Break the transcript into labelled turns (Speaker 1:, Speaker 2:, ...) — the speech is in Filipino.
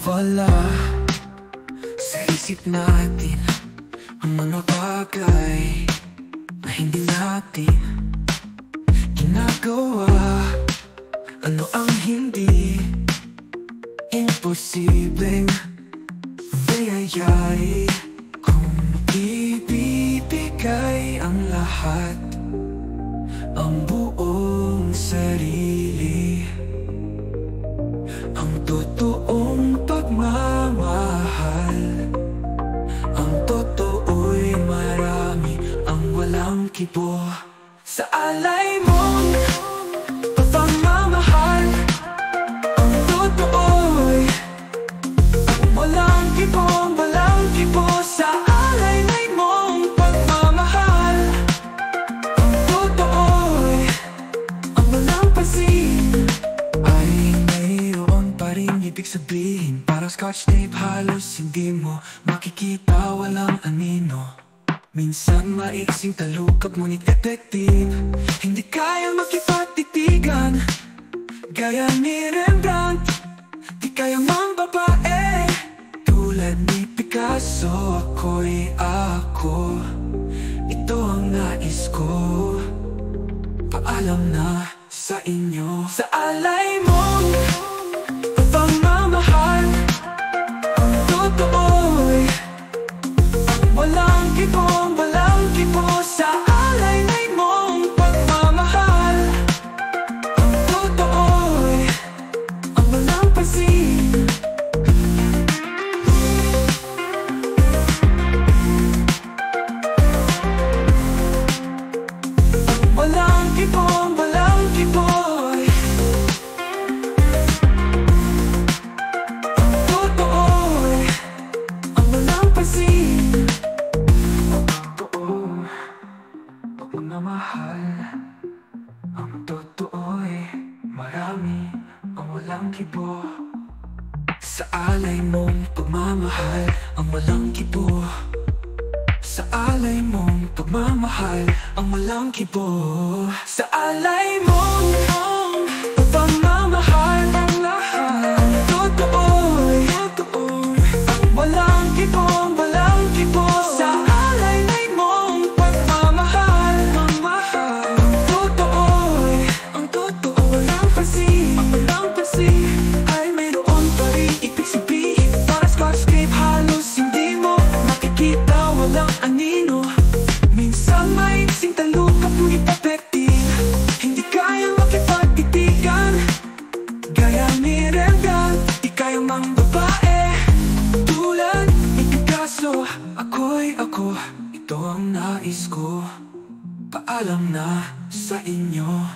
Speaker 1: nawawala sa isip natin ang mga bagay na hindi natin ginagawa. Ano ang hindi imposibleng biyayay kung ibibigay ang lahat, ang buong sarili, ang totoong pagmamahal. Ang totoo'y marami, ang walang kibo. Sa alay mong pagmamahal, ang totoo'y walang kibo, walang kibo. Sa alay mong pagmamahal, ang totoo'y ang walang pansin ay mayroon pa rin ibig sabihin. Parang scotch tape, halos hindi mo makikita, walang anino. Minsan maiksing talukap, ngunit effective. Hindi kaya makipagtitigan gaya ni Rembrandt, di kaya mang babae tulad ni Picasso. Ako'y ako, ito ang nais ko. Paalam na sa inyo. Sa alay mong pagmamahal, ang totoo'y walang kibo, walang kibo. Sa alay mong pagmamahal, ang totoo'y ang walang pansin. Walang kibo, walang kibo. Ang totoo'y ang walang pansin. Pagmamahal, ang totoo'y marami, ang walang kibo. Sa alay mong pagmamahal, ang walang kibo. Sa alay mong pagmamahal, ang walang kibo. Sa alay mong pagmamahal, ang lahat, ang totoo'y walang kibo, walang kibo. Sa alay mong pagmamahal, ang totoo'y walang pansin, ang walang pansin ay mayroon pa rin ibig sabihin. Para scotch tape, halos hindi mo makikita, walang anino. Minsan maiksing talukap, ngunit effective. Hindi kaya makipagtitigan gaya ni Rembrandt, di kaya mang babae tulad ni Picasso. Ako'y ako, ito ang nais ko. Paalam na sa inyo.